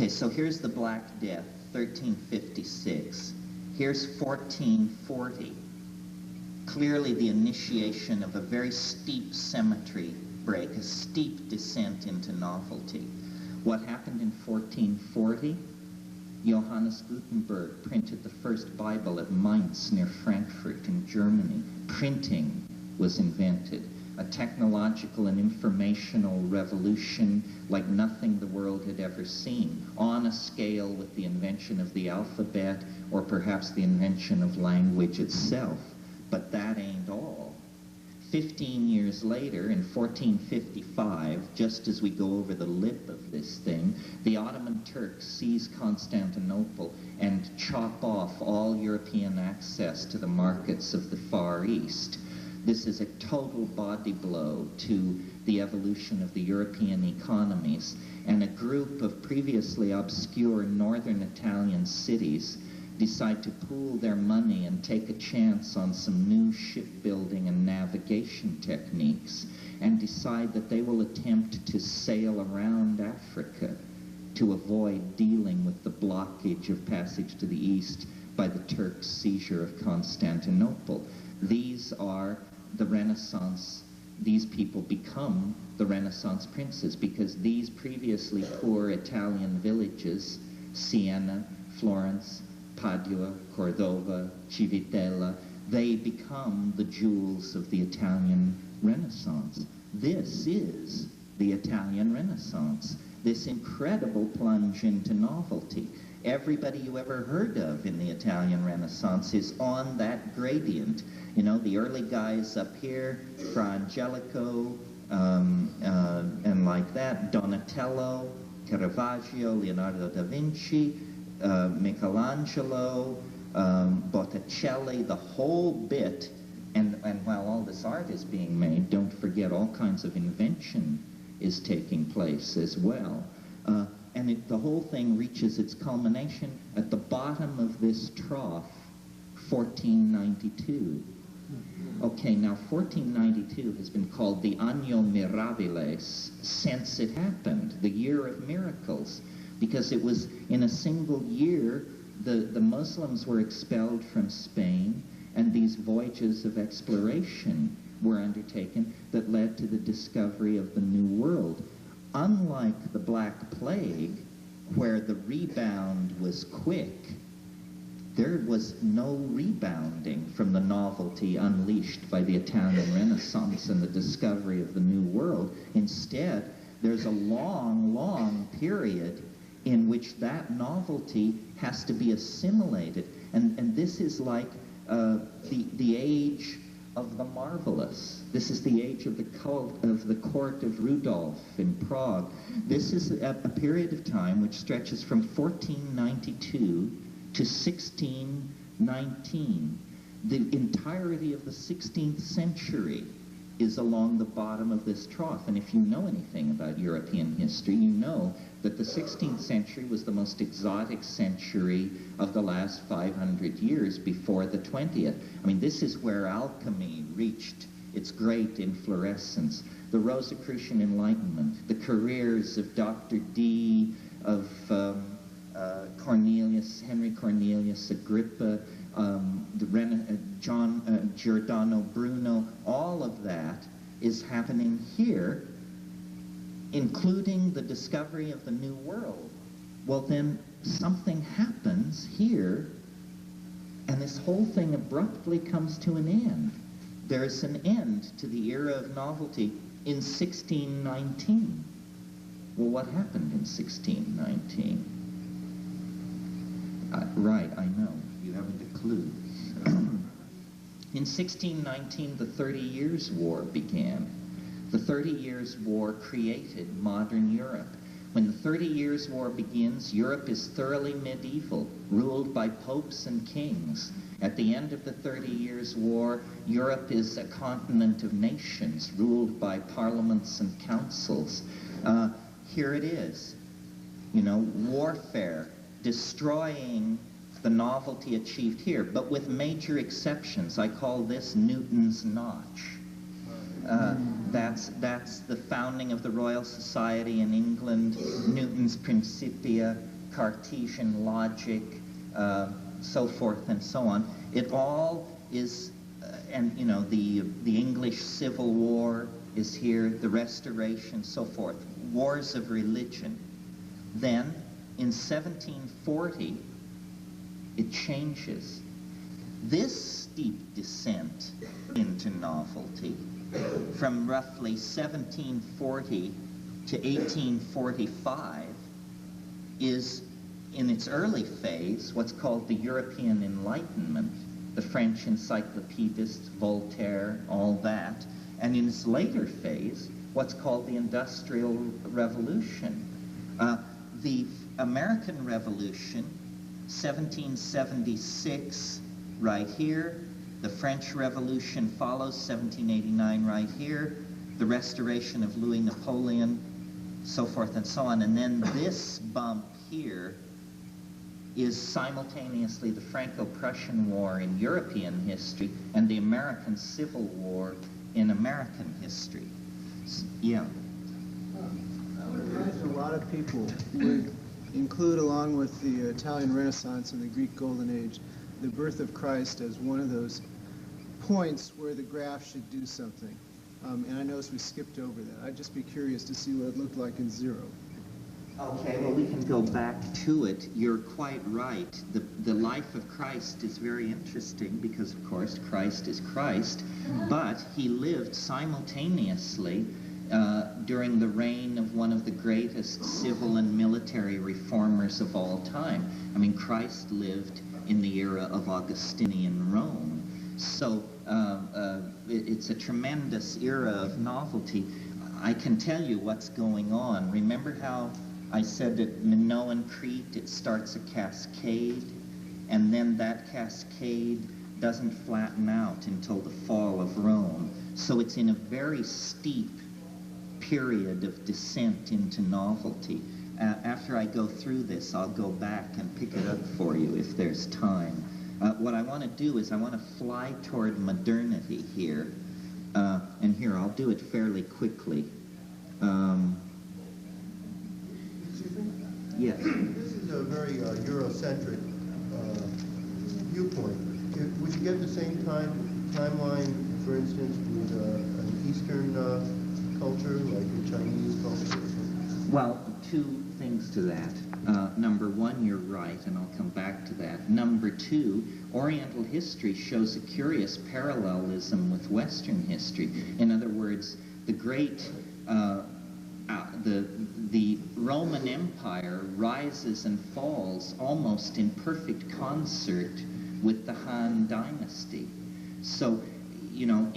Okay, so here's the Black Death, 1356. Here's 1440. Clearly the initiation of a very steep symmetry break, a steep descent into novelty. What happened in 1440? Johannes Gutenberg printed the first Bible at Mainz near Frankfurt in Germany. Printing was invented. A technological and informational revolution like nothing the world had ever seen, on a scale with the invention of the alphabet or perhaps the invention of language itself. But that ain't all. 15 years later, in 1455, just as we go over the lip of this thing, the Ottoman Turks seize Constantinople and chop off all European access to the markets of the Far East. This is a total body blow to the evolution of the European economies, and a group of previously obscure northern Italian cities decide to pool their money and take a chance on some new shipbuilding and navigation techniques, and decide that they will attempt to sail around Africa to avoid dealing with the blockage of passage to the east by the Turks' seizure of Constantinople. These are the Renaissance. These people become the Renaissance princes, because these previously poor Italian villages, Siena, Florence, Padua, Cordova, Civitella, they become the jewels of the Italian Renaissance. This is the Italian Renaissance, this incredible plunge into novelty. Everybody you ever heard of in the Italian Renaissance is on that gradient. You know, the early guys up here, Fra Angelico, and like that, Donatello, Caravaggio, Leonardo da Vinci, Michelangelo, Botticelli, the whole bit. And while all this art is being made, don't forget all kinds of invention is taking place as well. And the whole thing reaches its culmination at the bottom of this trough, 1492. Okay, now 1492 has been called the Anno Mirabilis since it happened, the year of miracles, because it was in a single year the Muslims were expelled from Spain, and these voyages of exploration were undertaken that led to the discovery of the New World. Unlike the Black Plague, where the rebound was quick, there was no rebounding from the novelty unleashed by the Italian Renaissance and the discovery of the New World. Instead, there's a long, long period in which that novelty has to be assimilated. And this is like the age of the marvelous. This is the age of the cult of the court of Rudolf in Prague. This is a period of time which stretches from 1492 to 1619. The entirety of the 16th century is along the bottom of this trough. And if you know anything about European history, you know that the 16th century was the most exotic century of the last 500 years before the 20th. I mean, this is where alchemy reached its great inflorescence. The Rosicrucian Enlightenment, the careers of Dr. Dee, of Henry Cornelius Agrippa, Giordano Bruno, all of that is happening here, including the discovery of the New World. Well, then something happens here, and this whole thing abruptly comes to an end. There's an end to the era of novelty in 1619. Well, what happened in 1619? Right, I know. You haven't a clue. In 1619, the 30 Years' War began. The 30 Years' War created modern Europe. When the 30 Years' War begins, Europe is thoroughly medieval, ruled by popes and kings. At the end of the 30 Years' War, Europe is a continent of nations, ruled by parliaments and councils. Here it is, you know, warfare, destroying the novelty achieved here, but with major exceptions. I call this Newton's notch. That's the founding of the Royal Society in England, Newton's Principia, Cartesian logic, so forth and so on. It all is, and you know, the English Civil War is here, the Restoration, so forth, wars of religion. Then, in 1740, it changes. This steep descent into novelty, from roughly 1740 to 1845, is, in its early phase, what's called the European Enlightenment, the French encyclopedists, Voltaire, all that, and in its later phase, what's called the Industrial Revolution. The American Revolution, 1776, right here. The French Revolution follows, 1789, right here. The restoration of Louis Napoleon, so forth and so on. And then this bump here is simultaneously the Franco-Prussian War in European history and the American Civil War in American history. Yeah. I would imagine a lot of people would include, along with the Italian Renaissance and the Greek Golden Age, the birth of Christ as one of those points where the graph should do something. And I noticed we skipped over that. I'd just be curious to see what it looked like in zero. Okay, well, we can go back to it. You're quite right. The life of Christ is very interesting because, of course, Christ is Christ, but he lived simultaneously during the reign of one of the greatest civil and military reformers of all time. I mean, Christ lived in the era of Augustinian Rome. So it's a tremendous era of novelty. I can tell you what's going on. Remember how I said at Minoan Crete it starts a cascade, and then that cascade doesn't flatten out until the fall of Rome. So it's in a very steep period of descent into novelty. After I go through this, I'll go back and pick it up for you if there's time. What I want to do is I want to fly toward modernity here. And here, I'll do it fairly quickly. Yes. This is a very Eurocentric viewpoint. Would you get the same timeline, for instance, with an Eastern culture, like the Chinese culture? Well, two things to that. Number one, you're right, and I'll come back to that. Number two, Oriental history shows a curious parallelism with Western history. In other words, the great, the Roman Empire rises and falls almost in perfect concert with the Han Dynasty. So, you know,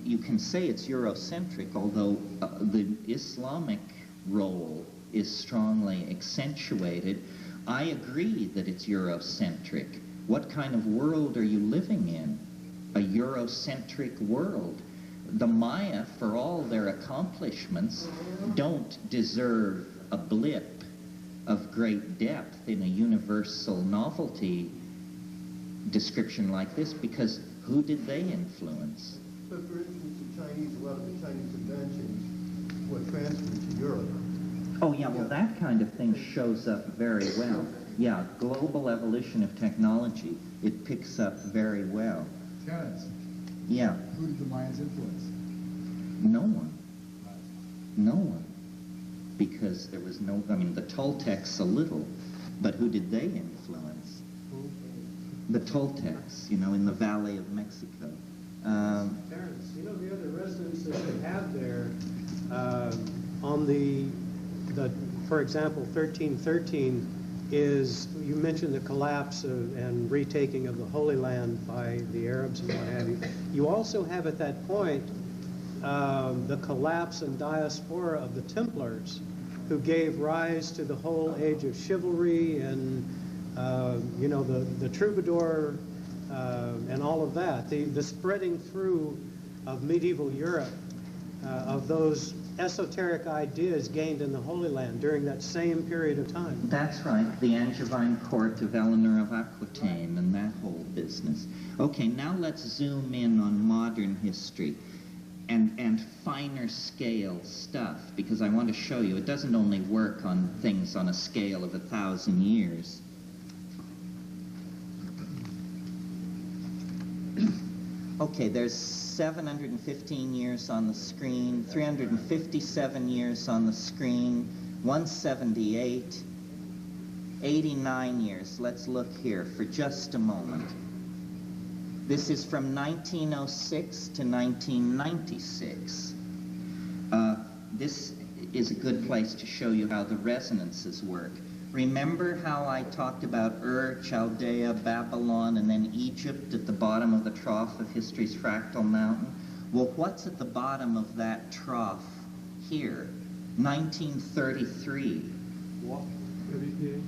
you can say it's Eurocentric, although the Islamic role is strongly accentuated. I agree that it's Eurocentric. What kind of world are you living in? A Eurocentric world. The Maya, for all their accomplishments, don't deserve a blip of great depth in a universal novelty description like this, because who did they influence? But for instance, a lot of the Chinese inventions were transferred to Europe. Oh yeah, well that kind of thing shows up very well. Yeah, global evolution of technology, it picks up very well. Terence. Yeah. Who did the Mayans influence? No one. No one. Because there was no, I mean, the Toltecs a little, but who did they influence? Who? The Toltecs, you know, in the Valley of Mexico. Terence, you know, the other residence that they have there, on the, for example, 1313 is, you mentioned the collapse and retaking of the Holy Land by the Arabs and what have you. You also have at that point the collapse and diaspora of the Templars, who gave rise to the whole age of chivalry and, you know, the troubadour and all of that. The spreading through of medieval Europe, of those esoteric ideas gained in the Holy Land during that same period of time. That's right, the Angevine court of Eleanor of Aquitaine and that whole business. Okay, now let's zoom in on modern history. and finer scale stuff, because I want to show you it doesn't only work on things on a scale of 1,000 years. Okay, there's 715 years on the screen, 357 years on the screen, 178, 89 years. Let's look here for just a moment. This is from 1906 to 1996. This is a good place to show you how the resonances work. Remember how I talked about Chaldea, Babylon, and then Egypt at the bottom of the trough of history's fractal mountain? Well, what's at the bottom of that trough here? 1933. What? WPA?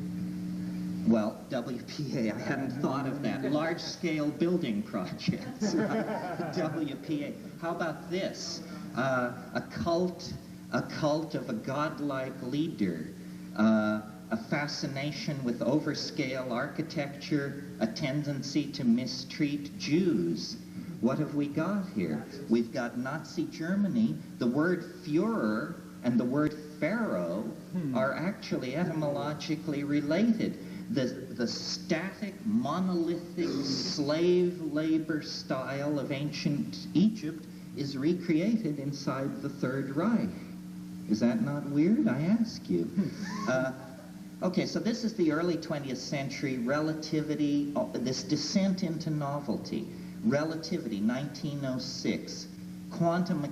Well, WPA, I hadn't thought of that. Large-scale building projects, right? WPA. How about this? A cult of a godlike leader, a fascination with overscale architecture, a tendency to mistreat Jews. What have we got here? We've got Nazi Germany. The word Führer and the word Pharaoh are actually etymologically related. The static, monolithic, slave labor style of ancient Egypt is recreated inside the Third Reich. Is that not weird, I ask you? Okay, so this is the early 20th century, relativity, this descent into novelty. Relativity, 1906. Quantum,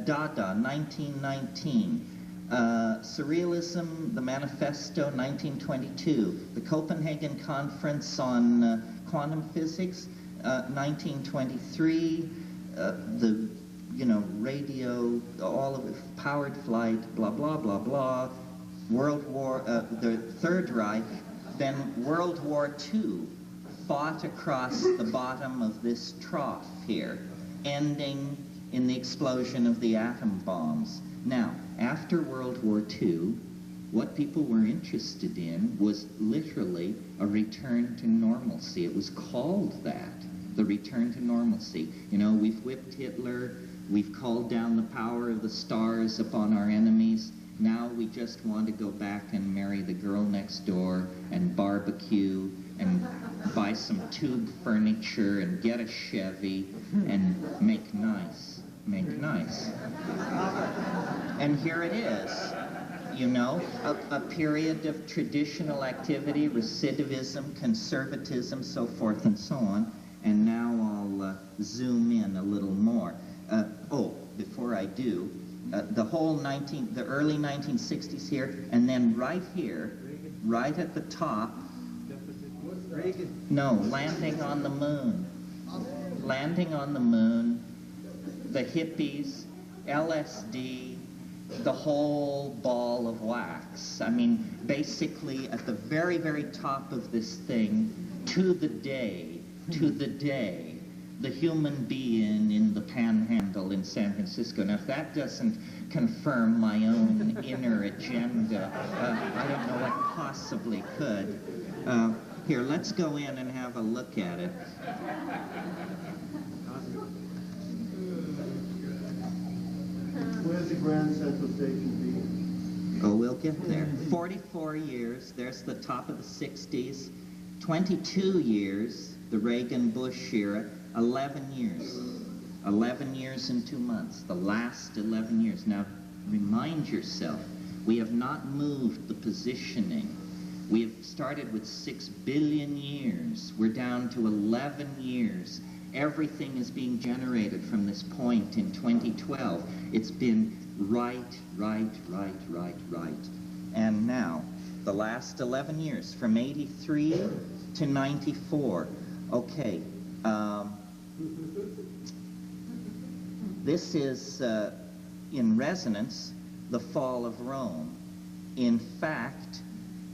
Dada, 1919. Surrealism, the Manifesto, 1922. The Copenhagen Conference on Quantum Physics, 1923. The, radio, all of it, powered flight, blah, blah, blah, blah. World War, the Third Reich, then World War II fought across the bottom of this trough here, ending in the explosion of the atom bombs. Now, after World War II, what people were interested in was literally a return to normalcy. It was called that, the return to normalcy. We've whipped Hitler, we've called down the power of the stars upon our enemies. Now we just want to go back and marry the girl next door and barbecue and buy some tube furniture and get a Chevy and make nice. Make nice. And here it is, a period of traditional activity, recidivism, conservatism, so forth and so on. And now I'll zoom in a little more. Before I do, the early 1960s here, and then right here, right at the top, no, landing on the moon. Landing on the moon, the hippies, LSD, the whole ball of wax. I mean, basically at the very, very top of this thing, to the day, the human being in the Panhandle in San Francisco. Now, if that doesn't confirm my own inner agenda, I don't know what possibly could. Here, let's go in and have a look at it. Where's the Grand Central Station be? Oh, we'll get there. 44 years, there's the top of the 60s. 22 years, the Reagan-Bush era. 11 years. 11 years and 2 months. The last 11 years. Now, remind yourself, we have not moved the positioning. We have started with 6 billion years. We're down to 11 years. Everything is being generated from this point in 2012. It's been right. And now, the last 11 years, from 83 to 94. Okay. This is, in resonance, the fall of Rome. In fact,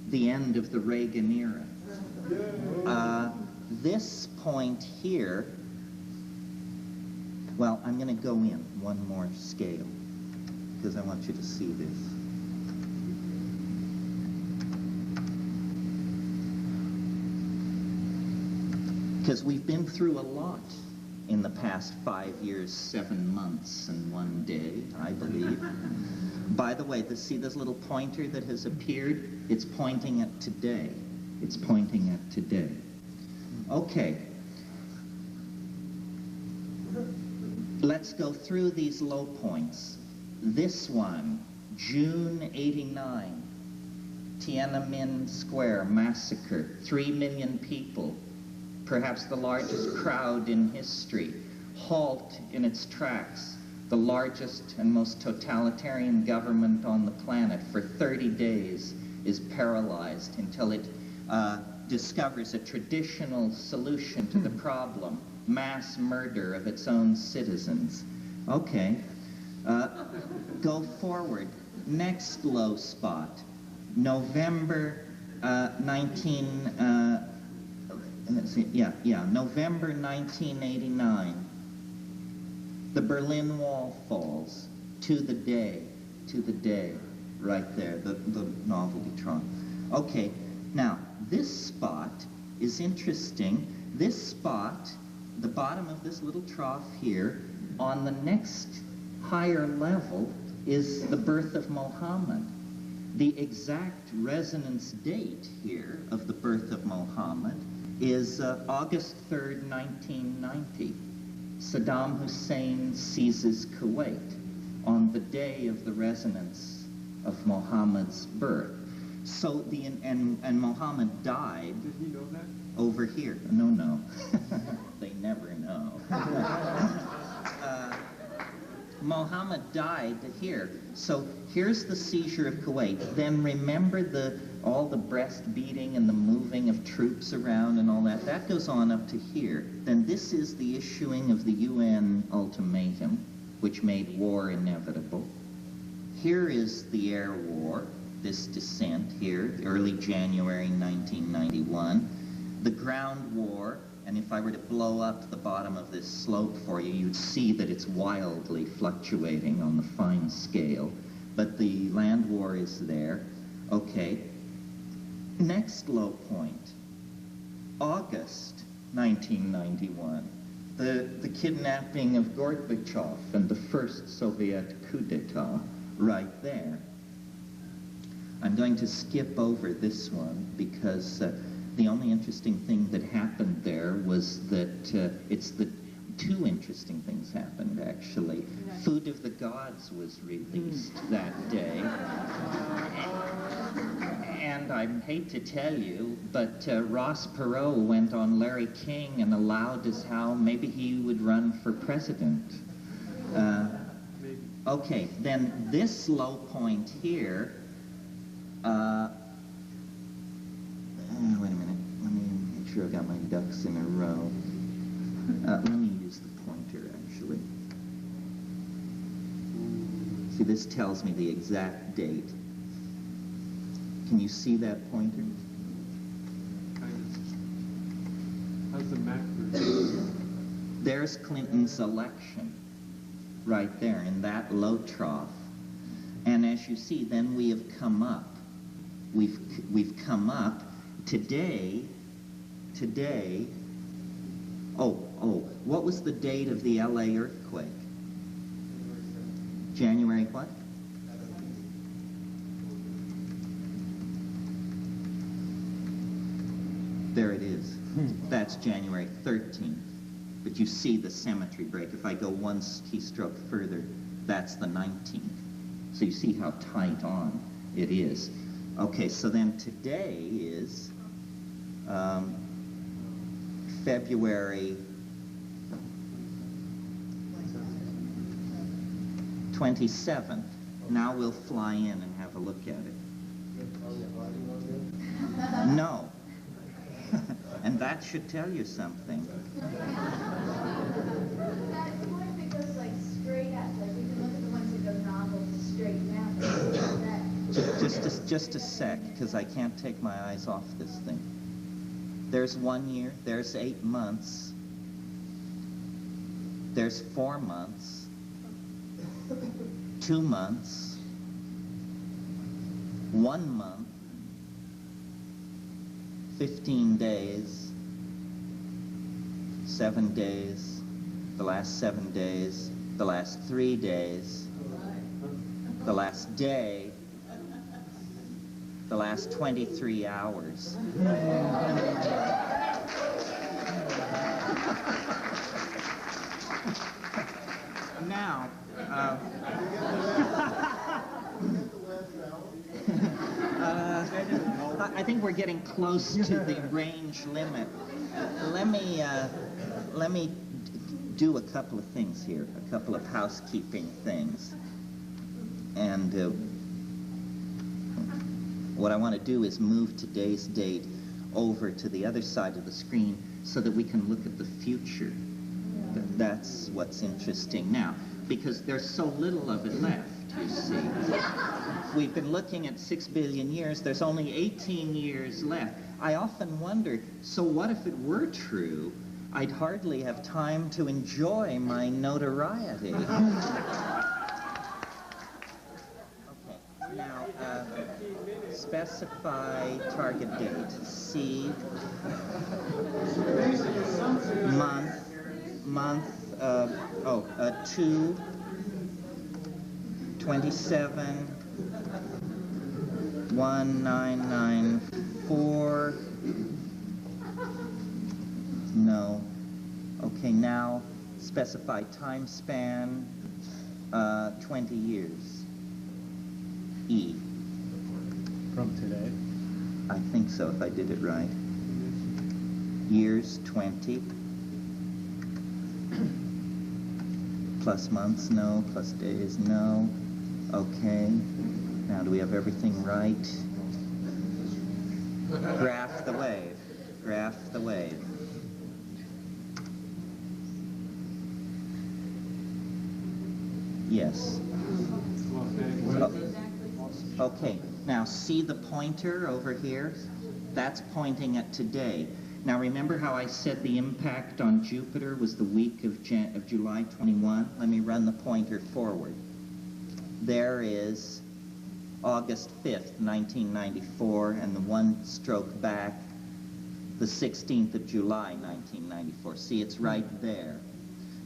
the end of the Reagan era. This point here, well, I'm going to go in one more scale, because I want you to see this. Because we've been through a lot in the past 5 years, 7 months, and 1 day, I believe. By the way, see this little pointer that has appeared? It's pointing at today. It's pointing at today. Okay. Let's go through these low points. This one, June 89, Tiananmen Square massacre, 3 million people, perhaps the largest crowd in history, halt in its tracks, the largest and most totalitarian government on the planet for 30 days is paralyzed until it discovers a traditional solution to the problem, mass murder of its own citizens. Okay, go forward. Next low spot, November November 1989. The Berlin Wall falls to the day, right there, the Novelty-tron. Okay, now this spot is interesting. This spot, the bottom of this little trough here, on the next higher level is the birth of Mohammed. The exact resonance date here of the birth of Mohammed is August 3rd, 1990. Saddam Hussein seizes Kuwait on the day of the resonance of Mohammed's birth. So and Mohammed died. Did he know that? Over here. No. They never know. Mohammed died here. So here's the seizure of Kuwait. Then remember all the breast beating and the moving of troops around and all that. That goes on up to here. Then this is the issuing of the UN ultimatum, which made war inevitable. Here is the air war, this descent here, early January 1991. The ground war, and if I were to blow up the bottom of this slope for you, you'd see that it's wildly fluctuating on the fine scale. But the land war is there. Okay. Next low point, August 1991. The kidnapping of Gorbachev and the first Soviet coup d'etat right there. I'm going to skip over this one because the only interesting thing that happened there was that two interesting things happened, actually. Food of the Gods was released that day. And I hate to tell you, but Ross Perot went on Larry King and allowed as how maybe he would run for president. Okay, then this low point here, wait a minute, let me make sure I've got my ducks in a row. Let me use the pointer, actually. See, this tells me the exact date. Can you see that pointer? How's the Mac version? There's Clinton's election, right there, in that low trough. And as you see, then we have come up. We've come up. Today, what was the date of the LA earthquake? January what? There it is. That's January 13th. But you see the symmetry break. If I go one keystroke further, that's the 19th. So you see how tight on it is. Okay, so then today is February 27th. Now we'll fly in and have a look at it. No. And that should tell you something. That point that goes like straight up, like we can look at the ones that go novel straight down. Just a sec, because I can't take my eyes off this thing. There's 1 year, there's 8 months, there's 4 months, 2 months, 1 month, 15 days, 7 days, the last 7 days, the last 3 days, the last day, the last 23 hours. Now, I think we're getting close to the range limit. Let me do a couple of things here, a couple of housekeeping things. And what I want to do is move today's date over to the other side of the screen so that we can look at the future. That's what's interesting now, because there's so little of it left, you see. We've been looking at 6 billion years. There's only 18 years left. I often wonder, so what if it were true? I'd hardly have time to enjoy my notoriety. Now, specify target date. C, month, 2, 27, 1994. No. Okay, now specify time span, 20 years. E. From today? I think so, if I did it right. Years, 20. Plus months, no. Plus days, no. Okay. Now, do we have everything right? Graph the wave. Graph the wave. Yes. Oh. Okay, now see the pointer over here? That's pointing at today. Now remember how I said the impact on Jupiter was the week of July 21? Let me run the pointer forward. There is August 5th, 1994, and the one stroke back, the 16th of July, 1994. See, it's right there.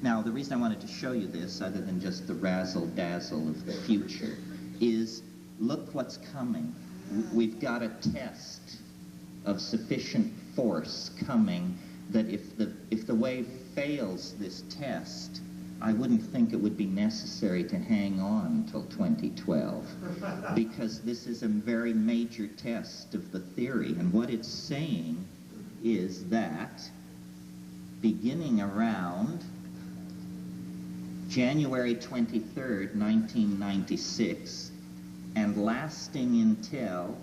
Now, the reason I wanted to show you this, other than just the razzle-dazzle of the future, is look what's coming. We've got a test of sufficient force coming that if the wave fails this test, I wouldn't think it would be necessary to hang on until 2012, because this is a very major test of the theory. And what it's saying is that beginning around January 23rd, 1996, and lasting until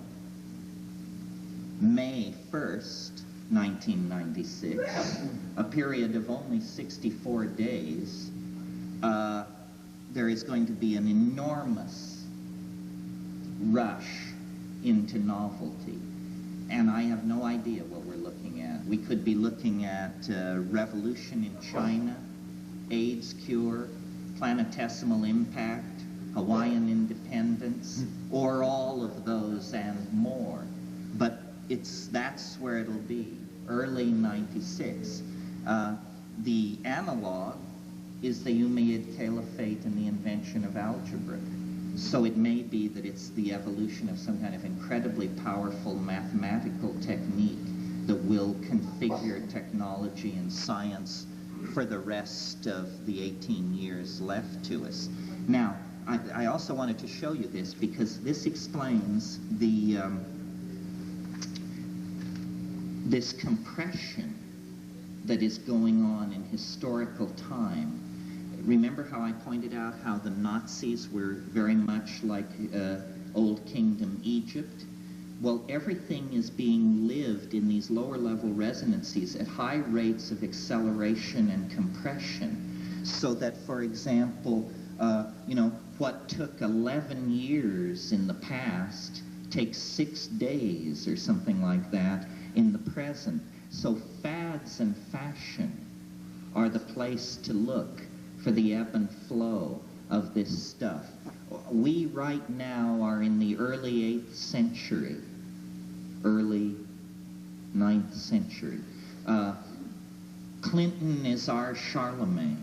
May 1st, 1996, a period of only 64 days, there is going to be an enormous rush into novelty. And I have no idea what we're looking at. We could be looking at revolution in China, AIDS cure, planetesimal impact, Hawaiian independence, or all of those and more. But that's where it'll be, early 96. The analog is the Umayyad Caliphate and the invention of algebra. So it may be that it's the evolution of some kind of incredibly powerful mathematical technique that will configure technology and science for the rest of the 18 years left to us. Now, I also wanted to show you this because this explains the this compression that is going on in historical time. Remember how I pointed out how the Nazis were very much like Old Kingdom Egypt? Well, everything is being lived in these lower level resonances at high rates of acceleration and compression, so that, for example, what took 11 years in the past takes 6 days or something like that in the present. So fads and fashion are the place to look for the ebb and flow of this stuff. We right now are in the early 8th century, early 9th century. Clinton is our Charlemagne.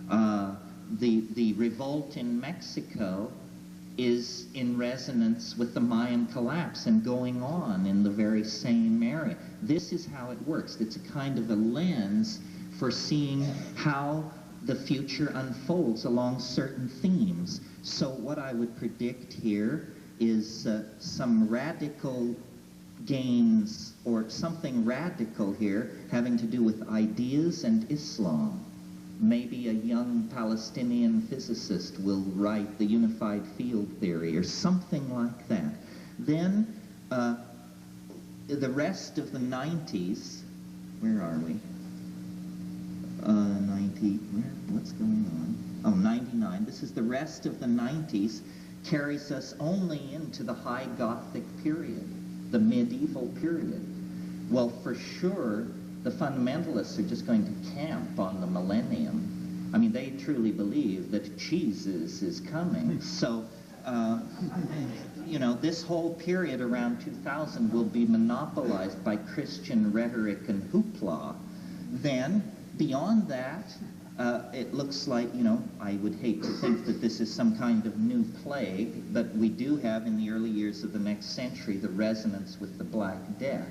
The revolt in Mexico is in resonance with the Mayan collapse and going on in the very same area. This is how it works. It's a kind of a lens for seeing how the future unfolds along certain themes. So what I would predict here is some radical gains, or something radical here having to do with ideas and Islam. Maybe a young Palestinian physicist will write the unified field theory or something like that. Then the rest of the 90s, where are we? 90, what's going on? Oh, 99. This is the rest of the 90s, carries us only into the High Gothic period, the medieval period. Well, for sure, the fundamentalists are just going to camp on the millennium. I mean, they truly believe that Jesus is coming. So, you know, this whole period around 2000 will be monopolized by Christian rhetoric and hoopla. Then, beyond that, it looks like, you know, I would hate to think that this is some kind of new plague, but we do have in the early years of the next century the resonance with the Black Death.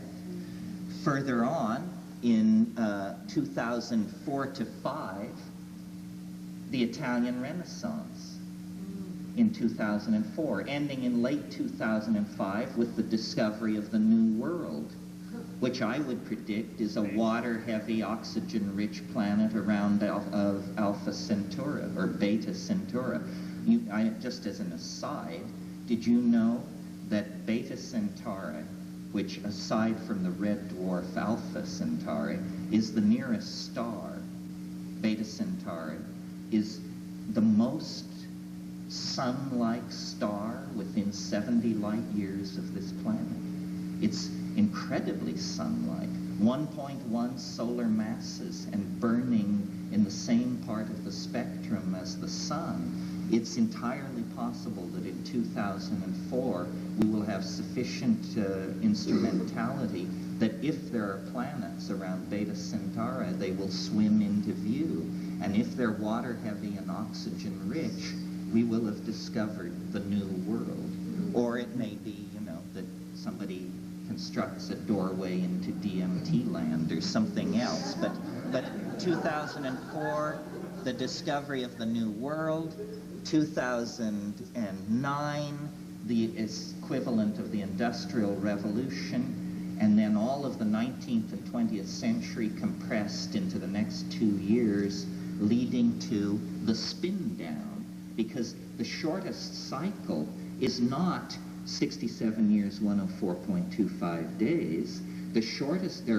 Further on, in 2004 to 5, the Italian Renaissance in 2004, ending in late 2005 with the discovery of the New World, which I would predict is a water-heavy, oxygen-rich planet around of Alpha Centauri, or Beta Centauri. Just as an aside, did you know that Beta Centauri, which aside from the red dwarf Alpha Centauri, is the nearest star, Beta Centauri, is the most sun-like star within 70 light years of this planet. It's incredibly sun-like, 1.1 solar masses and burning in the same part of the spectrum as the sun. It's entirely possible that in 2004 we will have sufficient instrumentality that if there are planets around Beta Centauri, they will swim into view. And if they're water-heavy and oxygen-rich, we will have discovered the new world. Or it may be, you know, that somebody constructs a doorway into DMT land or something else. But 2004, the discovery of the new world. 2009, the equivalent of the Industrial Revolution. And then all of the 19th and 20th century compressed into the next 2 years, leading to the spin down. Because the shortest cycle is not 67 years, 104.25 days. There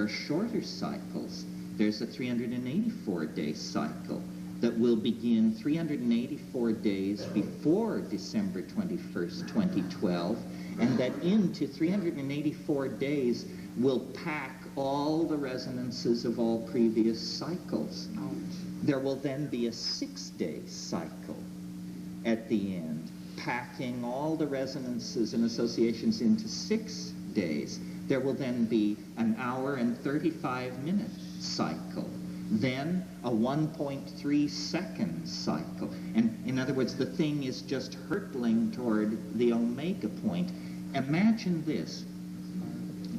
are shorter cycles. There's a 384-day cycle that will begin 384 days before December 21st, 2012, and that into 384 days will pack all the resonances of all previous cycles. There will then be a 6-day cycle at the end, packing all the resonances and associations into 6 days. There will then be an hour and 35-minute cycle, then a 1.3 second cycle. And in other words, the thing is just hurtling toward the omega point. Imagine this.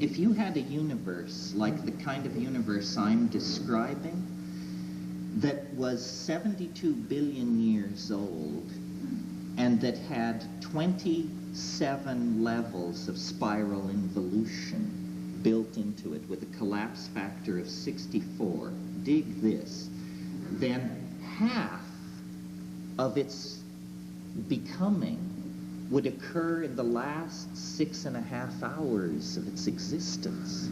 If you had a universe like the kind of universe I'm describing that was 72 billion years old and that had 27 levels of spiral involution built into it with a collapse factor of 64, dig this, then half of its becoming would occur in the last 6.5 hours of its existence.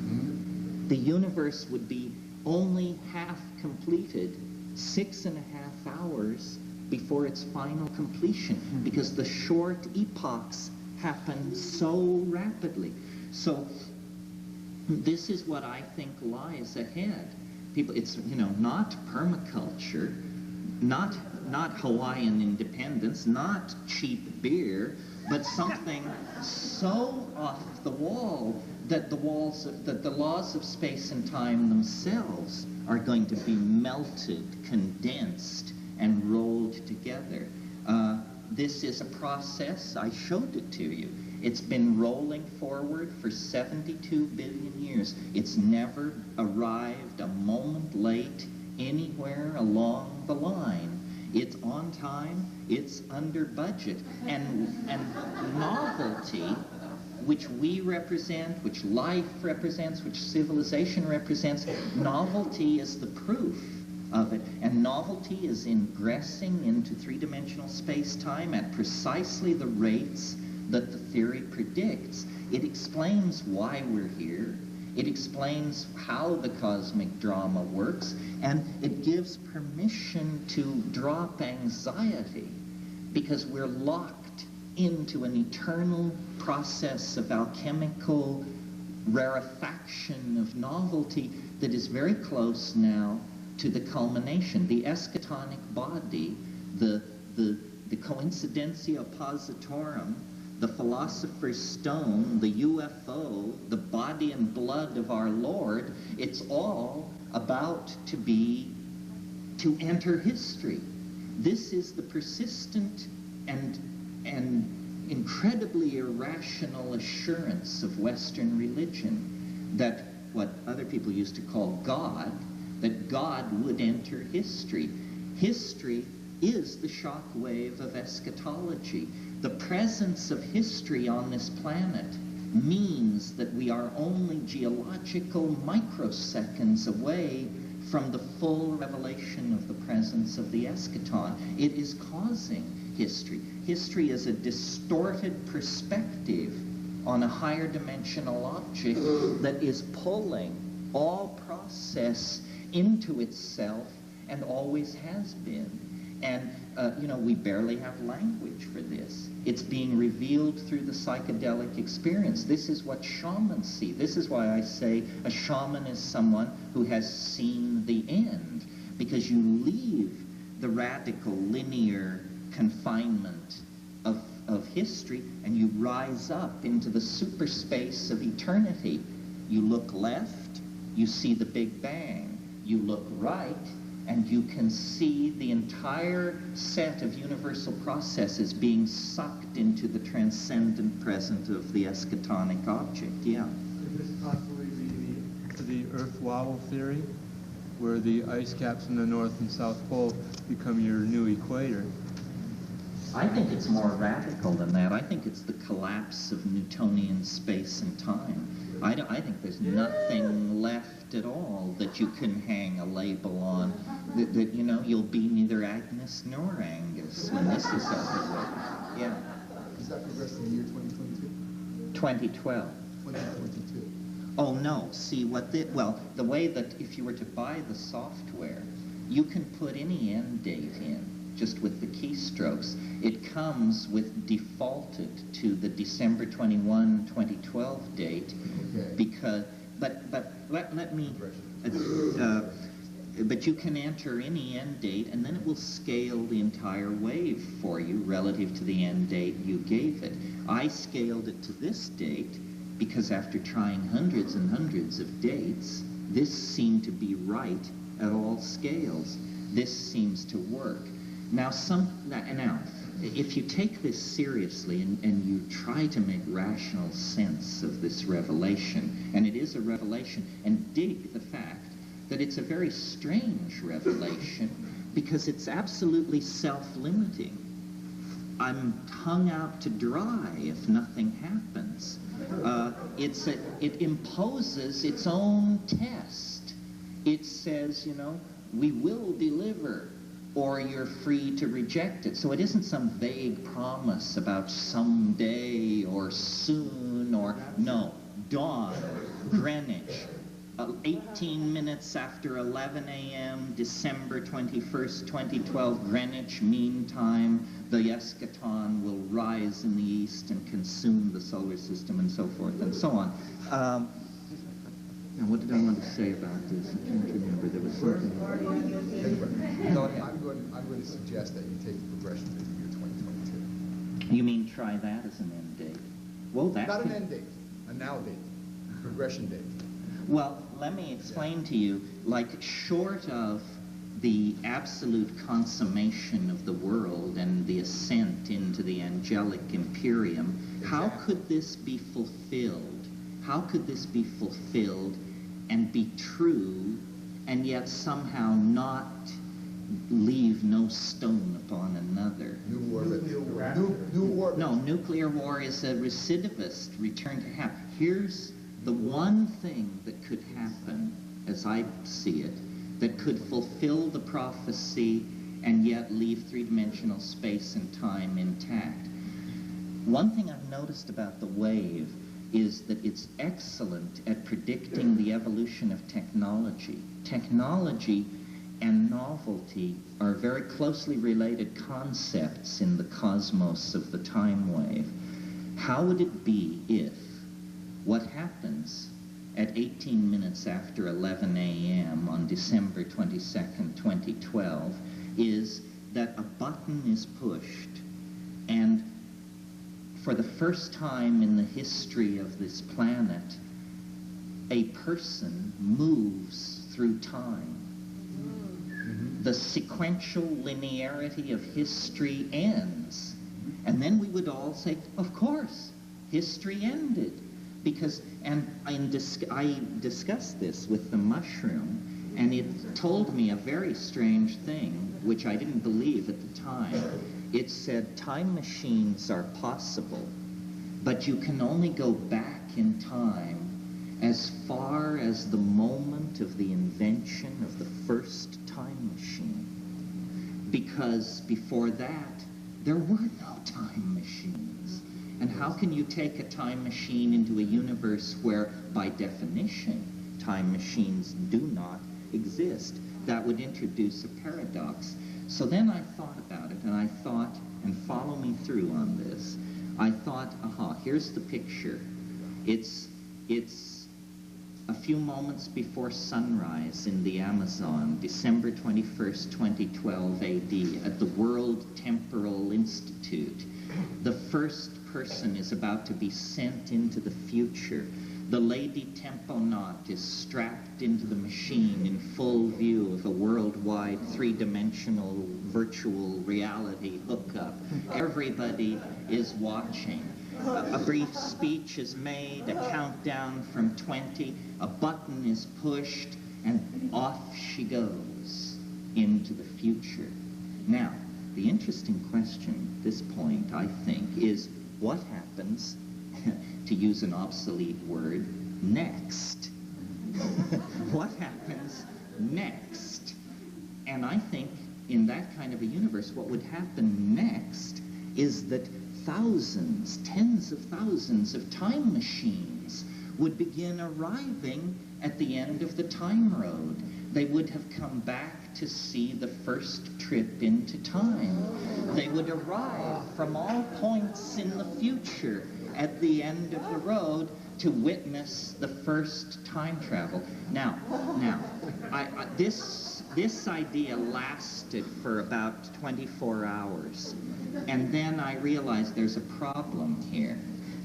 The universe would be only half completed 6.5 hours before its final completion, because the short epochs happen so rapidly. So this is what I think lies ahead. People, it's, you know, not permaculture, not Hawaiian independence, not cheap beer, but something so off the wall that the laws of space and time themselves are going to be melted, condensed, and rolled together. This is a process, I showed it to you. It's been rolling forward for 72 billion years. It's never arrived a moment late anywhere along the line. It's on time, it's under budget, and novelty, which we represent, which life represents, which civilization represents, novelty is the proof of it. And novelty is ingressing into three-dimensional space-time at precisely the rates that the theory predicts. It explains why we're here. It explains how the cosmic drama works, and it gives permission to drop anxiety, because we're locked into an eternal process of alchemical rarefaction of novelty that is very close now to the culmination. The eschatonic body, the coincidentia positorum, the philosopher's stone, the UFO, the body and blood of our Lord, it's all about to enter history. This is the persistent and incredibly irrational assurance of Western religion that what other people used to call God, that God would enter history. History is the shock wave of eschatology. The presence of history on this planet means that we are only geological microseconds away from the full revelation of the presence of the eschaton. It is causing history. History is a distorted perspective on a higher dimensional object that is pulling all process into itself and always has been. And, we barely have language for this. It's being revealed through the psychedelic experience. This is what shamans see. This is why I say a shaman is someone who has seen the end, because you leave the radical linear confinement of history and you rise up into the super space of eternity. You look left, you see the Big Bang. You look right, and you can see the entire set of universal processes being sucked into the transcendent present of the eschatonic object. Yeah. Could this possibly be the Earth wobble theory, where the ice caps in the North and South Pole become your new equator? I think it's more radical than that. I think it's the collapse of Newtonian space and time. I think there's nothing left at all that you can hang a label on, that you'll be neither Agnes nor Angus when this is over with. Yeah. Does that progress in the year 2022? 2012. 2022. Oh no, see the way that if you were to buy the software, you can put any end date in, just with the keystrokes. It comes with defaulted to the December 21, 2012 date, Okay. because, but let me, but you can enter any end date, and then it will scale the entire wave for you relative to the end date you gave it. I scaled it to this date because after trying hundreds and hundreds of dates, this seemed to be right at all scales. This seems to work. Now, if you take this seriously and you try to make rational sense of this revelation, and it is a revelation, and dig the fact that it's a very strange revelation because it's absolutely self-limiting. I'm hung out to dry if nothing happens. It imposes its own test. It says, we will deliver, or you're free to reject it. So it isn't some vague promise about someday or soon or no. Dawn, Greenwich, 18 minutes after 11 a.m., December 21st, 2012, Greenwich Mean Time, the eschaton will rise in the east and consume the solar system and so forth and so on. Now, what did I want to say about this? I can't remember. There was something. Go ahead. I'm going to suggest that you take the progression to the year 2022. You mean try that as an end date? Well, that Not an end date, a now date, progression date. Well, let me explain to you, like short of the absolute consummation of the world and the ascent into the angelic imperium, how could this be fulfilled? How could this be fulfilled and be true and yet somehow not leave no stone upon another? New war. No, nuclear war is a recidivist return to hell. Here's the one thing that could happen, as I see it, that could fulfill the prophecy and yet leave three-dimensional space and time intact. One thing I've noticed about the wave is that it's excellent at predicting the evolution of technology. Technology and novelty are very closely related concepts in the cosmos of the time wave. How would it be if what happens at 18 minutes after 11 a.m. on December 22nd, 2012, is that a button is pushed, and for the first time in the history of this planet, a person moves through time. The sequential linearity of history ends. And then we would all say, of course, history ended. Because, and I discussed this with the mushroom, and it told me a very strange thing, which I didn't believe at the time. It said time machines are possible, but you can only go back in time as far as the moment of the invention of the first time machine. Because before that, there were no time machines. And how can you take a time machine into a universe where, by definition, time machines do not exist? That would introduce a paradox. So then I thought about it, and I thought, and follow me through on this, I thought, aha, here's the picture. It's a few moments before sunrise in the Amazon, December 21st, 2012 AD, at the World Temporal Institute. The first person is about to be sent into the future. The Lady Temponaut is strapped into the machine in full view of a worldwide three-dimensional virtual reality hookup. Everybody is watching. A brief speech is made, a countdown from 20, a button is pushed, and off she goes into the future. Now, the interesting question at this point, I think, is what happens, to use an obsolete word, next? What happens next? And I think in that kind of a universe, what would happen next is that thousands, tens of thousands of time machines would begin arriving at the end of the time road. They would have come back to see the first trip into time. They would arrive from all points in the future at the end of the road to witness the first time travel. Now, this idea lasted for about 24 hours. And then I realized there's a problem here.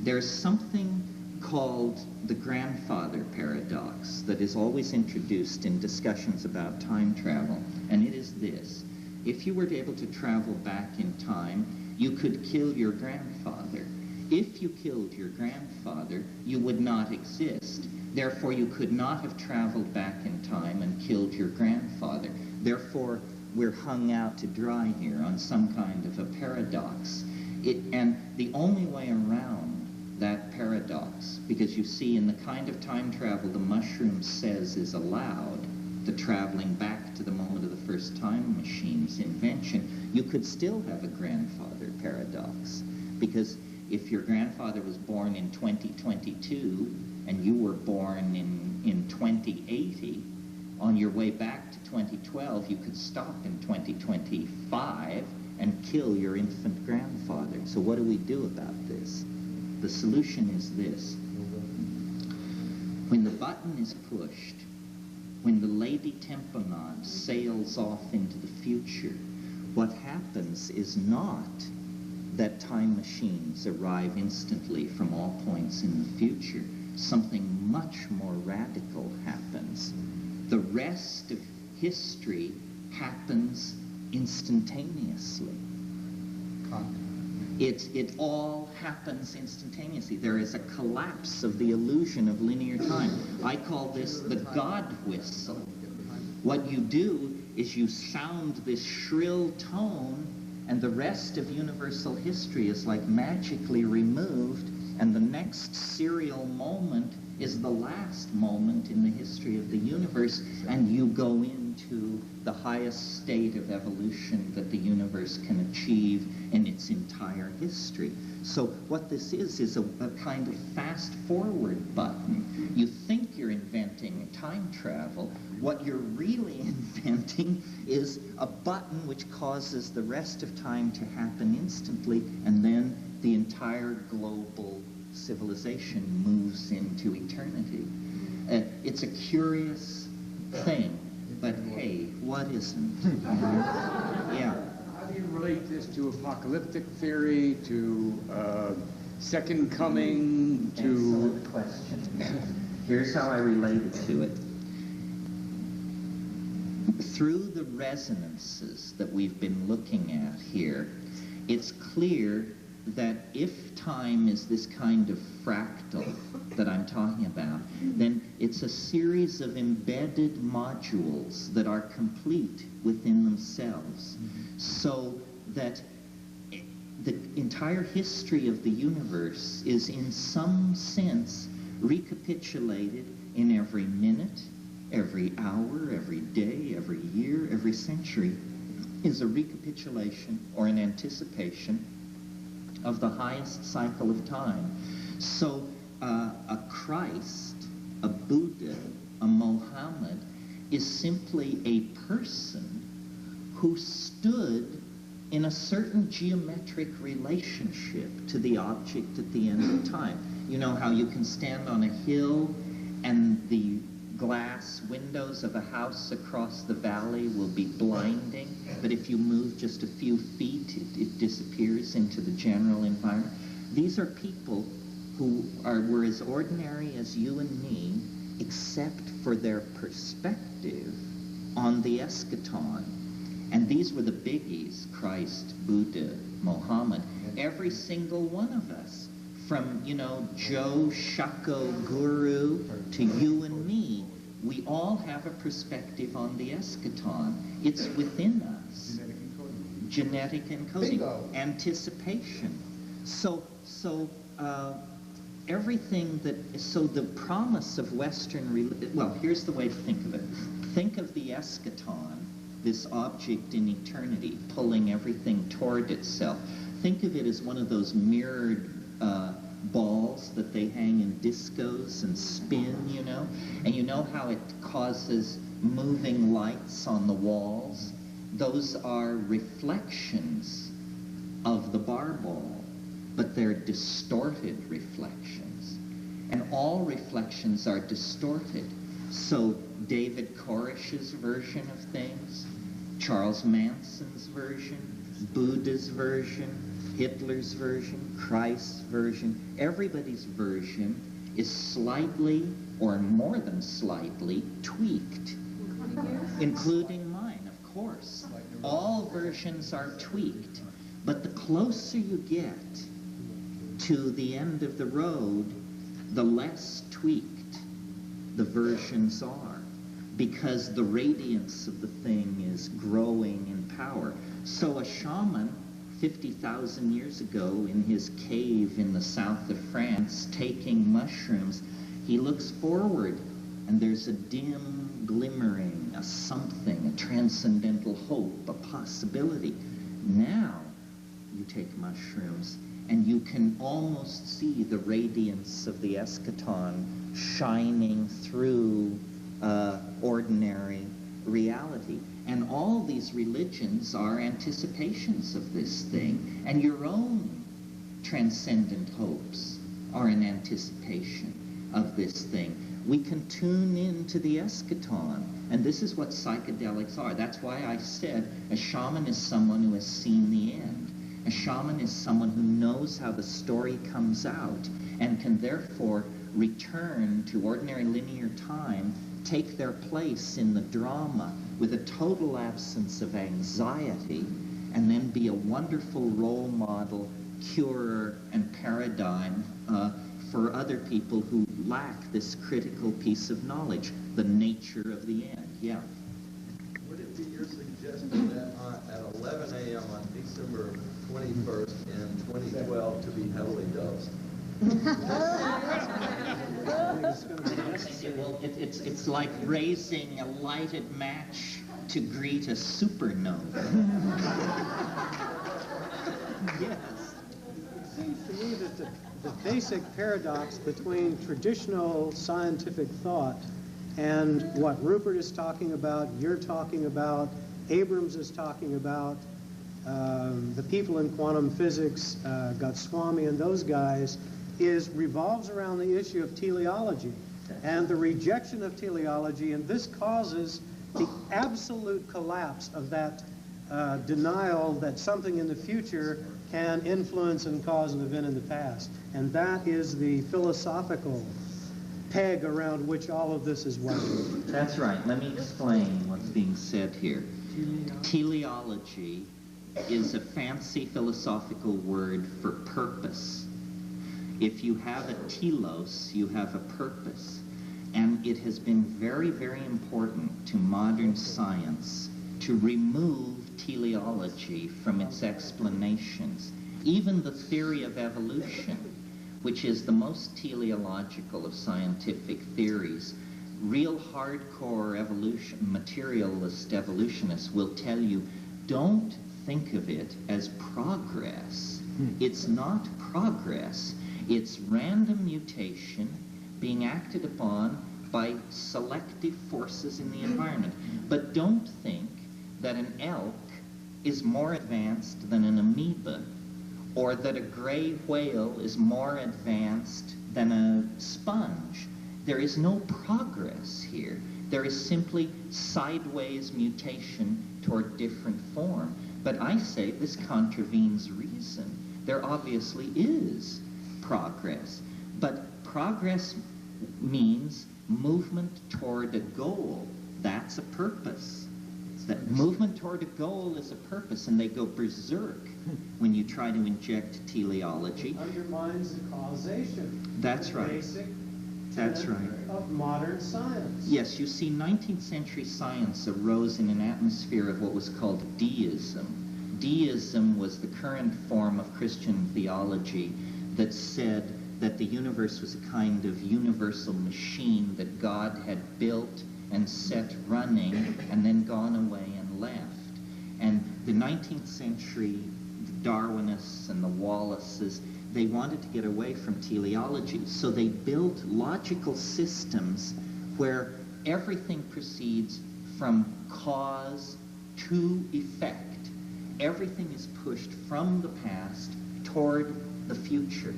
There's something called the grandfather paradox that is always introduced in discussions about time travel. And it is this. If you were able to travel back in time, you could kill your grandfather. If you killed your grandfather, you would not exist. Therefore, you could not have traveled back in time and killed your grandfather. Therefore, we're hung out to dry here on some kind of a paradox. And the only way around that paradox, because you see in the kind of time travel the mushroom says is allowed, the traveling back to the moment of the first time machine's invention, you could still have a grandfather paradox. Because if your grandfather was born in 2022 and you were born in 2080, on your way back to 2012, you could stop in 2025 and kill your infant grandfather. So what do we do about this? The solution is this. When the button is pushed, when the Lady Temponaut sails off into the future, what happens is not that time machines arrive instantly from all points in the future. Something much more radical happens. The rest of history happens instantaneously. It all happens instantaneously. There is a collapse of the illusion of linear time. I call this the God whistle. What you do is you sound this shrill tone, and the rest of universal history is like magically removed, and the next serial moment is the last moment in the history of the universe, and you go into the highest state of evolution that the universe can achieve in its entire history. So what this is a kind of fast-forward button. You think you're inventing time travel. What you're really inventing is a button which causes the rest of time to happen instantly, and then the entire global civilization moves into eternity. It's a curious thing, but hey, what isn't? Yeah. How do you relate this to apocalyptic theory, to second coming, to... Excellent question. Here's how I relate it to it. Through the resonances that we've been looking at here, it's clear that if time is this kind of fractal that I'm talking about, then it's a series of embedded modules that are complete within themselves, so that the entire history of the universe is in some sense recapitulated in every minute, every hour, every day, every year, every century, is a recapitulation or an anticipation of the highest cycle of time. So a Christ, a Buddha, a Mohammed is simply a person who stood in a certain geometric relationship to the object at the end of time. You know how you can stand on a hill and the glass windows of a house across the valley will be blinding, but if you move just a few feet, it disappears into the general environment. These are people who were as ordinary as you and me, except for their perspective on the eschaton. And these were the biggies: Christ, Buddha, Mohammed. Every single one of us, from, you know, Joe Shako Guru to you and me, we all have a perspective on the eschaton. It's within us. Genetic encoding. Bingo. Anticipation. So everything that, so the promise of Western religion, well, here's the way to think of it. Think of the eschaton, this object in eternity, pulling everything toward itself. Think of it as one of those mirrored balls that they hang in discos and spin, you know? And you know how it causes moving lights on the walls? Those are reflections of the bar ball, but they're distorted reflections. And all reflections are distorted. So David Koresh's version of things, Charles Manson's version, Buddha's version, Hitler's version, Christ's version, everybody's version is slightly, or more than slightly, tweaked. Including mine, of course. All versions are tweaked. But the closer you get to the end of the road, the less tweaked the versions are, because the radiance of the thing is growing in power. So a shaman 50,000 years ago in his cave in the south of France taking mushrooms, he looks forward and there's a dim glimmering, a something, a transcendental hope, a possibility. Now you take mushrooms and you can almost see the radiance of the eschaton shining through ordinary reality. And all these religions are anticipations of this thing, and your own transcendent hopes are an anticipation of this thing. We can tune into the eschaton, and this is what psychedelics are. That's why I said a shaman is someone who has seen the end. A shaman is someone who knows how the story comes out and can therefore return to ordinary linear time take their place in the drama with a total absence of anxiety, and then be a wonderful role model, curer, and paradigm for other people who lack this critical piece of knowledge, the nature of the end. Yeah. Would it be your suggestion that at 11 a.m. on December 21st in 2012 to be heavily dosed? Well, it's like raising a lighted match to greet a supernova. Yes. It seems to me that the basic paradox between traditional scientific thought and what Rupert is talking about, you're talking about, Abrams is talking about, the people in quantum physics, Goswami and those guys, revolves around the issue of teleology and the rejection of teleology, and this causes the absolute collapse of that denial that something in the future can influence and cause an event in the past. And that is the philosophical peg around which all of this is wound. That's right. Let me explain what's being said here. Teleology is a fancy philosophical word for purpose. If you have a telos, you have a purpose. And it has been very, very important to modern science to remove teleology from its explanations. Even the theory of evolution, which is the most teleological of scientific theories, real hardcore materialist evolutionists will tell you, don't think of it as progress. It's not progress. It's random mutation being acted upon by selective forces in the environment. But don't think that an elk is more advanced than an amoeba, or that a gray whale is more advanced than a sponge. There is no progress here. There is simply sideways mutation toward different form. But I say this contravenes reason. There obviously is progress. But progress means movement toward a goal. That's a purpose. That movement toward a goal is a purpose, and they go berserk when you try to inject teleology. It undermines the causation. That's right. Basic That's right. of modern science. Yes, you see, 19th century science arose in an atmosphere of what was called deism. Deism was the current form of Christian theology that said that the universe was a kind of universal machine that God had built and set running and then gone away and left. And the 19th century Darwinists and the Wallaces, they wanted to get away from teleology, so they built logical systems where everything proceeds from cause to effect. Everything is pushed from the past toward the future.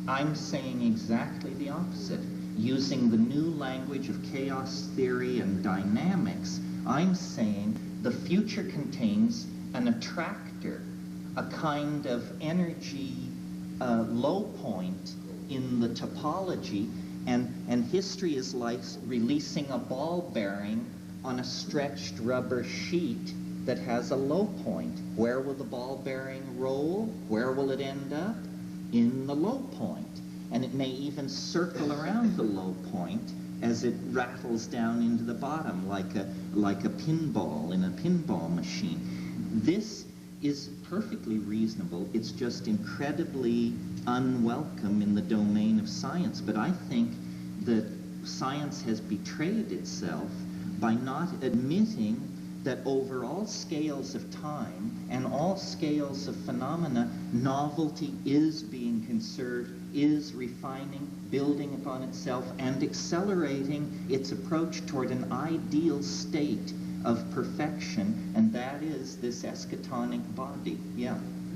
I'm saying exactly the opposite. Using the new language of chaos theory and dynamics, I'm saying the future contains an attractor, a kind of energy low point in the topology, and history is like releasing a ball bearing on a stretched rubber sheet that has a low point. Where will the ball bearing roll? Where will it end up? In the low point. And it may even circle around the low point as it rattles down into the bottom like a pinball in a pinball machine. This is perfectly reasonable. It's just incredibly unwelcome in the domain of science. But I think that science has betrayed itself by not admitting that over all scales of time and all scales of phenomena, novelty is being conserved, is refining, building upon itself, and accelerating its approach toward an ideal state of perfection, and that is this eschatonic body. Yeah.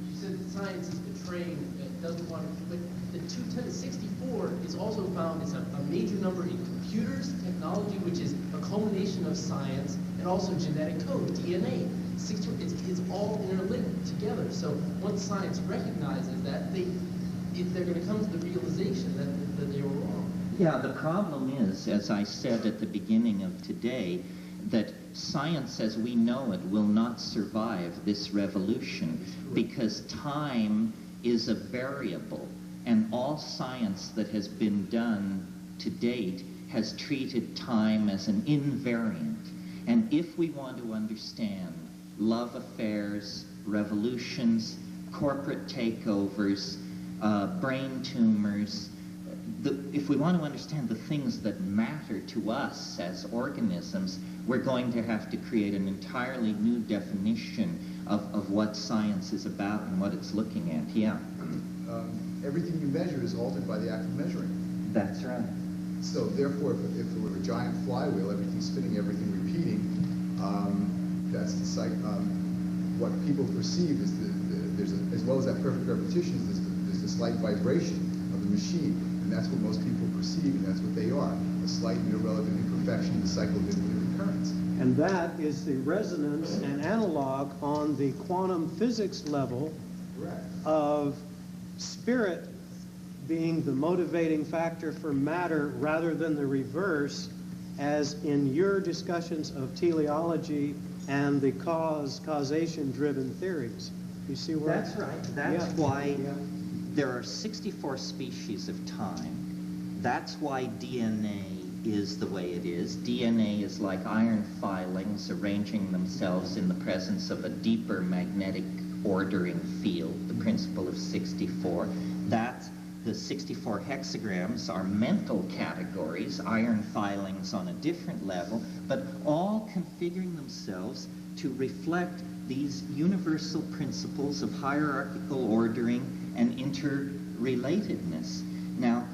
You said that science is betraying, it doesn't want to, but the 264 is also found as a major number in computers, technology, which is a culmination of science, and also genetic code, DNA. It's all interlinked together. So once science recognizes that, they're going to come to the realization that they were wrong. Yeah, the problem is, as I said at the beginning of today, that science as we know it will not survive this revolution because time is a variable, and all science that has been done to date has treated time as an invariant. And if we want to understand love affairs, revolutions, corporate takeovers, brain tumors, if we want to understand the things that matter to us as organisms, we're going to have to create an entirely new definition of what science is about and what it's looking at. Yeah. Everything you measure is altered by the act of measuring. That's right. So therefore, if it were a giant flywheel, everything spinning, everything repeating, that's the cycle. What people perceive is as well as that perfect repetition, there's a slight vibration of the machine, and that's what most people perceive, and that's what they are: a slight and irrelevant imperfection, the cycle of infinite recurrence. And that is the resonance and analog on the quantum physics level of spirit being the motivating factor for matter rather than the reverse, as in your discussions of teleology and the causation-driven theories. You see where? That's right. That's why there are 64 species of time. That's why DNA is the way it is. DNA is like iron filings arranging themselves in the presence of a deeper magnetic ordering field, the principle of 64. That's the 64 hexagrams are mental categories, iron filings on a different level, but all configuring themselves to reflect these universal principles of hierarchical ordering and interrelatedness. Now,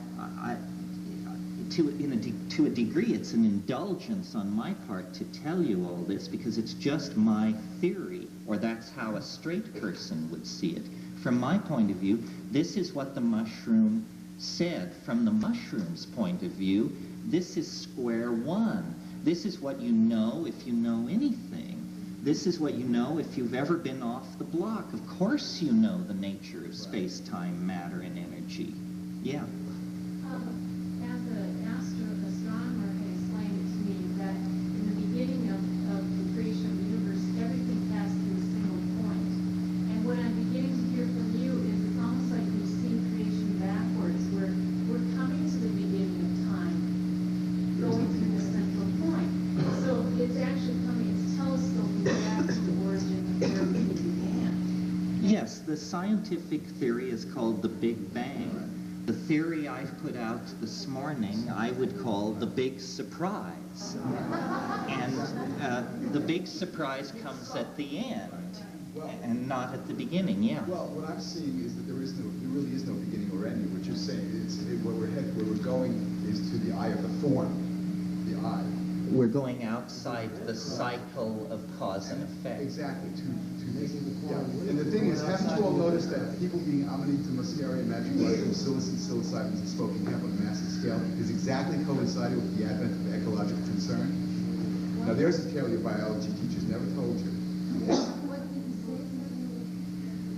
to a degree, it's an indulgence on my part to tell you all this because it's just my theory, or that's how a straight person would see it. From my point of view, this is what the mushroom said. From the mushroom's point of view, this is square one. This is what you know if you know anything. This is what you know if you've ever been off the block. Of course you know the nature of space-time, matter, and energy. Yeah. As an astronomer can explain it to me that in the beginning of the creation of the universe, everything passed through a single point. And what I'm beginning to hear from you is it's almost like you've seen creation backwards, where we're coming to the beginning of time, going through the central point. So it's actually coming, it's telescoping back to the origin of where everything began. Yes, the scientific theory is called the Big Bang. The theory I've put out this morning I would call the big surprise. And the big surprise comes at the end and not at the beginning, yeah. Well, what I'm seeing is that there really is no beginning or end. What you're saying is where we're going is to the eye of the form, the eye. We're going outside the cycle of cause and effect. Exactly. And the thing is, haven't you all noticed that people being amanita, muscaria, magic mushrooms, psilocybins, and smoking hemp on a massive scale is exactly coincided with the advent of ecological concern? Now, there's a tale your biology teachers never told you.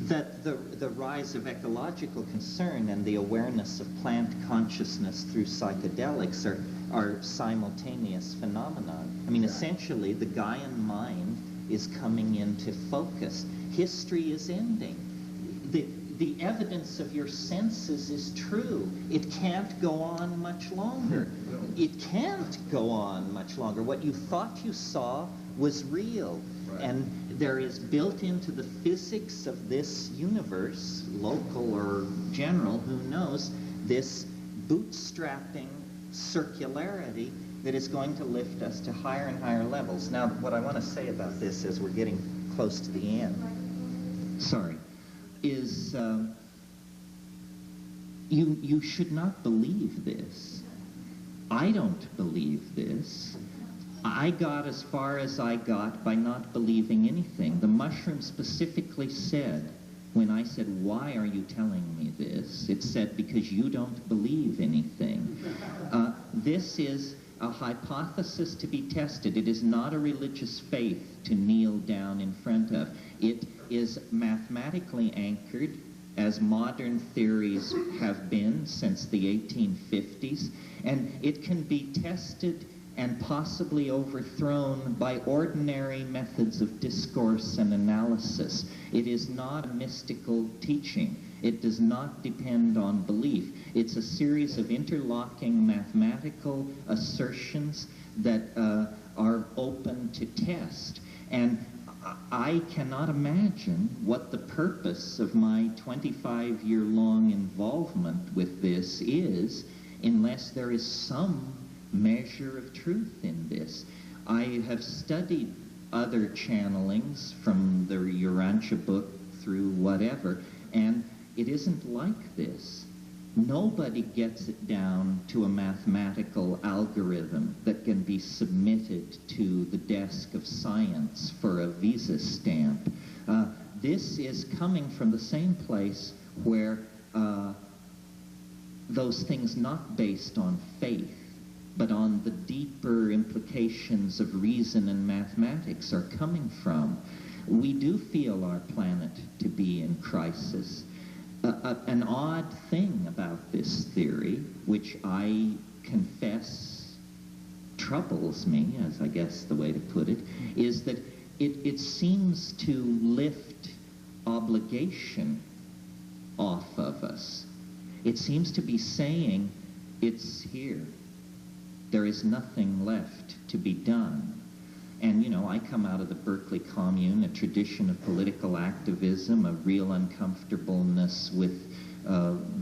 That the rise of ecological concern and the awareness of plant consciousness through psychedelics are simultaneous phenomena. I mean, essentially, the Gaian mind is coming into focus. History is ending. The evidence of your senses is true. It can't go on much longer. It can't go on much longer. What you thought you saw was real. And there is built into the physics of this universe, local or general, who knows, this bootstrapping circularity that is going to lift us to higher and higher levels. Now, what I want to say about this as we're getting close to the end, is you should not believe this. I don't believe this. I got as far as I got by not believing anything. The mushroom specifically said, when I said, why are you telling me this? It said, because you don't believe anything. This is a hypothesis to be tested. It is not a religious faith to kneel down in front of. It is mathematically anchored as modern theories have been since the 1850s, and it can be tested and possibly overthrown by ordinary methods of discourse and analysis. It is not a mystical teaching. It does not depend on belief. It's a series of interlocking mathematical assertions that are open to test. And I cannot imagine what the purpose of my 25-year-long involvement with this is unless there is some measure of truth in this. I have studied other channelings from the Urantia book through whatever, and it isn't like this. Nobody gets it down to a mathematical algorithm that can be submitted to the desk of science for a visa stamp. This is coming from the same place where those things not based on faith, but on the deeper implications of reason and mathematics are coming from. We do feel our planet to be in crisis. An odd thing about this theory, which I confess troubles me, as I guess the way to put it, is that it seems to lift obligation off of us. It seems to be saying, it's here. There is nothing left to be done. And, you know, I come out of the Berkeley Commune, a tradition of political activism, a real uncomfortableness with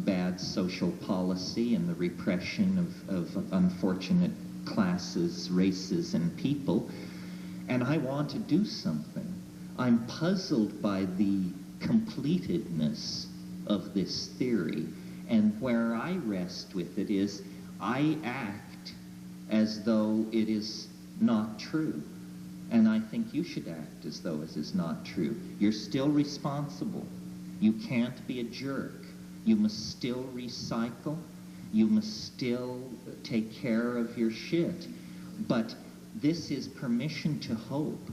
bad social policy and the repression of unfortunate classes, races, and people. And I want to do something. I'm puzzled by the completedness of this theory. And where I rest with it is, I act as though it is not true. And I think you should act as though it is not true. You're still responsible. You can't be a jerk. You must still recycle. You must still take care of your shit. But this is permission to hope.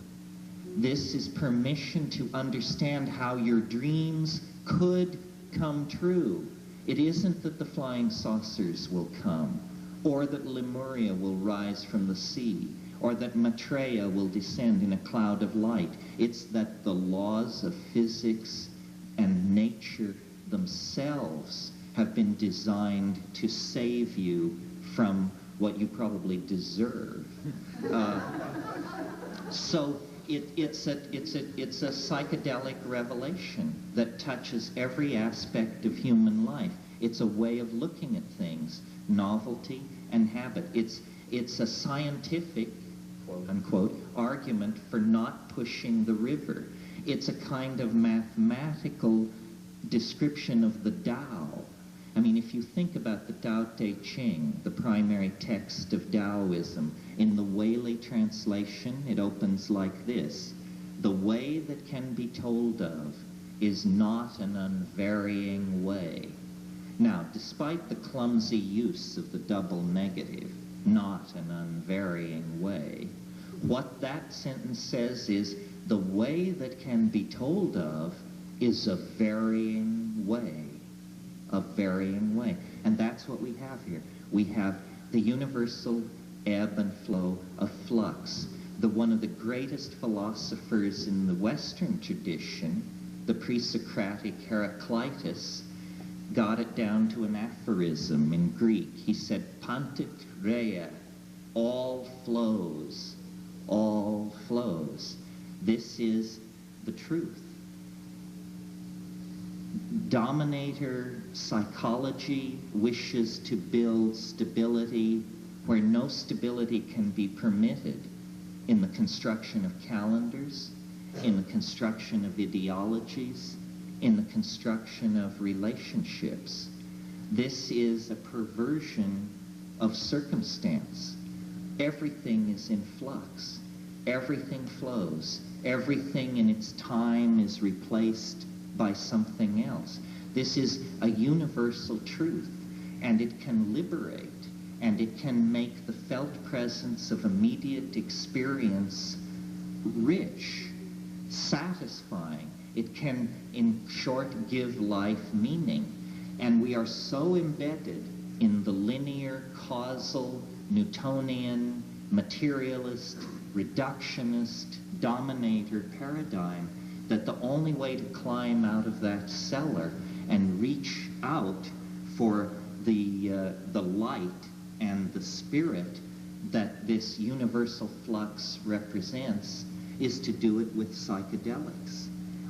This is permission to understand how your dreams could come true. It isn't that the flying saucers will come, or that Lemuria will rise from the sea, or that Maitreya will descend in a cloud of light. It's that the laws of physics and nature themselves have been designed to save you from what you probably deserve. So it's a psychedelic revelation that touches every aspect of human life. It's a way of looking at things, novelty and habit. It's a scientific, quote unquote, argument for not pushing the river. It's a kind of mathematical description of the Tao. I mean, if you think about the Tao Te Ching, the primary text of Taoism, in the Whaley translation, it opens like this: the way that can be told of is not an unvarying way. Now, despite the clumsy use of the double negative, not an unvarying way, what that sentence says is the way that can be told of is a varying way. A varying way. And that's what we have here. We have the universal ebb and flow of flux. One of the greatest philosophers in the Western tradition, the pre-Socratic Heraclitus, got it down to an aphorism in Greek. He said, Pantit rea, all flows, all flows. This is the truth. Dominator psychology wishes to build stability where no stability can be permitted, in the construction of calendars, in the construction of ideologies, in the construction of relationships. This is a perversion of circumstance. Everything is in flux. Everything flows. Everything in its time is replaced by something else. This is a universal truth, and it can liberate, and it can make the felt presence of immediate experience rich, satisfying. It can, in short, give life meaning. And we are so embedded in the linear, causal, Newtonian, materialist, reductionist, dominator paradigm that the only way to climb out of that cellar and reach out for the light and the spirit that this universal flux represents is to do it with psychedelics.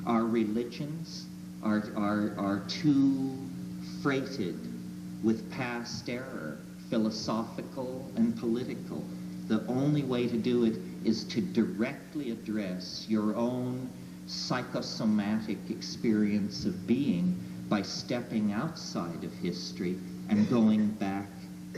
Our religions are too freighted with past error, philosophical and political. The only way to do it is to directly address your own psychosomatic experience of being by stepping outside of history and going back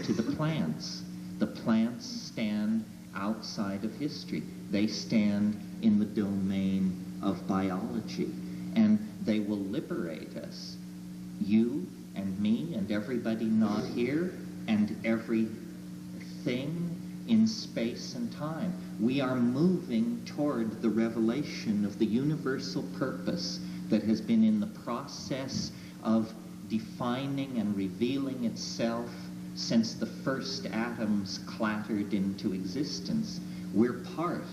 to the plants. The plants stand outside of history. They stand in the domain of biology, and they will liberate us. You and me and everybody not here and everything in space and time. We are moving toward the revelation of the universal purpose that has been in the process of defining and revealing itself since the first atoms clattered into existence. We're part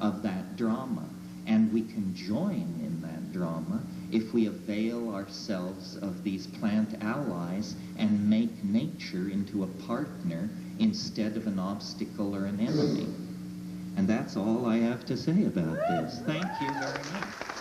of that drama, and we can join in that drama if we avail ourselves of these plant allies and make nature into a partner instead of an obstacle or an enemy. And that's all I have to say about this. Thank you very much.